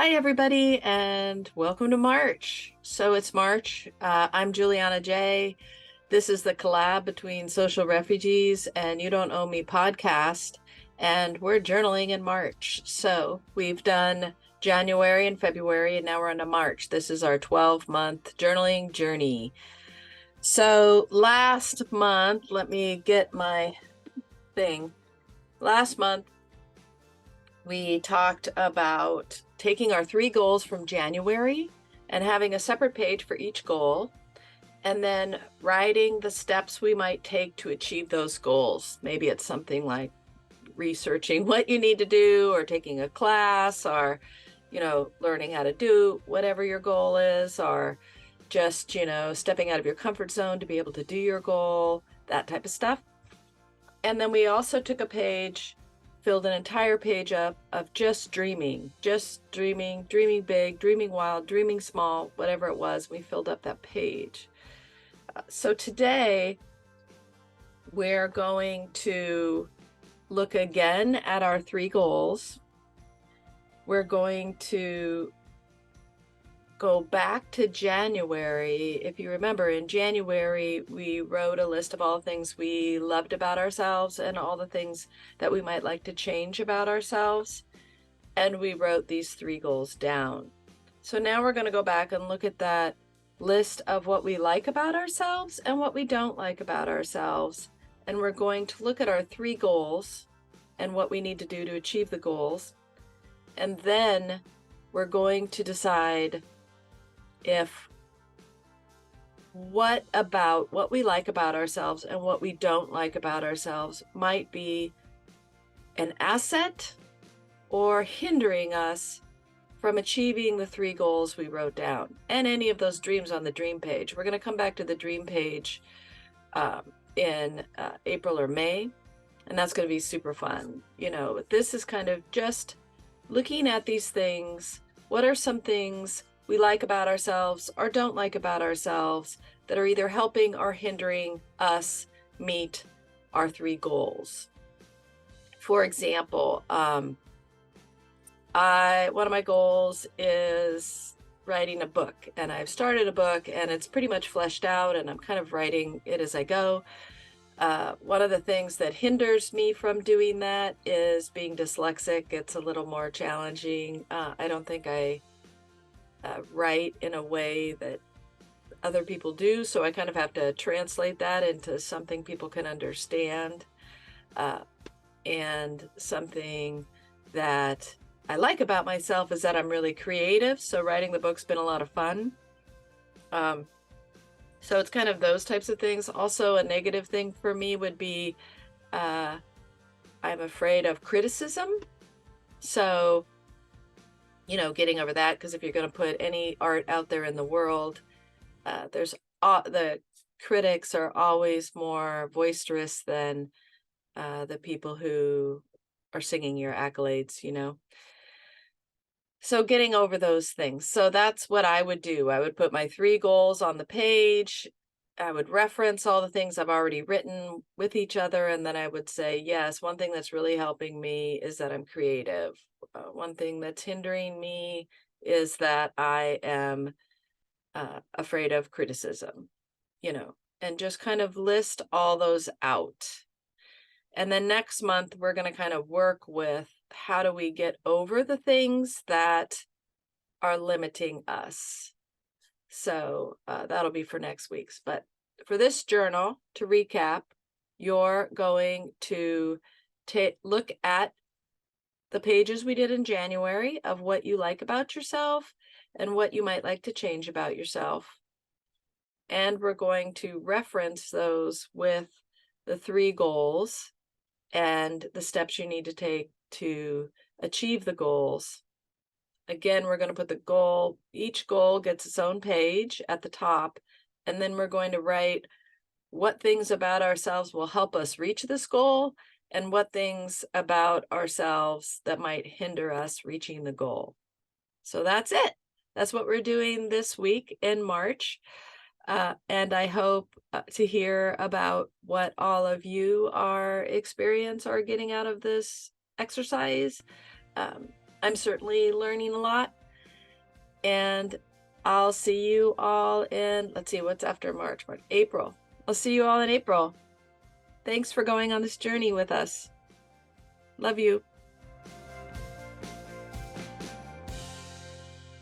Hi, everybody, and welcome to March. So it's March. I'm Juliana J. This is the collab between Social Refugees and You Don't Owe Me podcast, and we're journaling in March. So we've done January and February, and now we're on to March. This is our 12-month journaling journey. So last month, let me get my thing. Last month, we talked about taking our 3 goals from January and having a separate page for each goal, and then writing the steps we might take to achieve those goals. Maybe it's something like researching what you need to do, or taking a class, or, learning how to do whatever your goal is, or just, stepping out of your comfort zone to be able to do your goal, that type of stuff. And then we also took a page, filled an entire page up of just dreaming dreaming big, dreaming wild, dreaming small, whatever it was. We filled up that page. So today we're going to look again at our 3 goals. We're going to go back to January. If you remember, in January, we wrote a list of all the things we loved about ourselves and all the things that we might like to change about ourselves. And we wrote these 3 goals down. So now we're going to go back and look at that list of what we like about ourselves and what we don't like about ourselves. And we're going to look at our 3 goals and what we need to do to achieve the goals. And then we're going to decide if what we like about ourselves and what we don't like about ourselves might be an asset or hindering us from achieving the 3 goals we wrote down and any of those dreams on the dream page. We're going to come back to the dream page in April or May, and that's going to be super fun. This is kind of just looking at these things. What are some things we like about ourselves or don't like about ourselves that are either helping or hindering us meet our 3 goals? For example, one of my goals is writing a book, and I've started a book and it's pretty much fleshed out, and I'm kind of writing it as I go. One of the things that hinders me from doing that is being dyslexic. It's a little more challenging. I don't think I write in a way that other people do, so I kind of have to translate that into something people can understand, and something that I like about myself is that I'm really creative, so writing the book's been a lot of fun. So it's kind of those types of things. Also, a negative thing for me would be I'm afraid of criticism. So, getting over that, because if you're going to put any art out there in the world, the critics are always more boisterous than the people who are singing your accolades, So getting over those things. So that's what I would do. I would put my 3 goals on the page. I would reference all the things I've already written with each other. And then I would say, yes, one thing that's really helping me is that I'm creative. One thing that's hindering me is that I am afraid of criticism, and just kind of list all those out. And then next month, we're going to kind of work with how do we get over the things that are limiting us. So that'll be for next week's. But for this journal, to recap, you're going to look at the pages we did in January of what you like about yourself and what you might like to change about yourself. And we're going to reference those with the 3 goals and the steps you need to take to achieve the goals. Again, we're going to put the goal, each goal gets its own page at the top, and then we're going to write what things about ourselves will help us reach this goal and what things about ourselves that might hinder us reaching the goal. So that's it. That's what we're doing this week in March. And I hope to hear about what all of you are getting out of this exercise. I'm certainly learning a lot. And I'll see you all in, let's see, what's after March? April. I'll see you all in April. Thanks for going on this journey with us. Love you.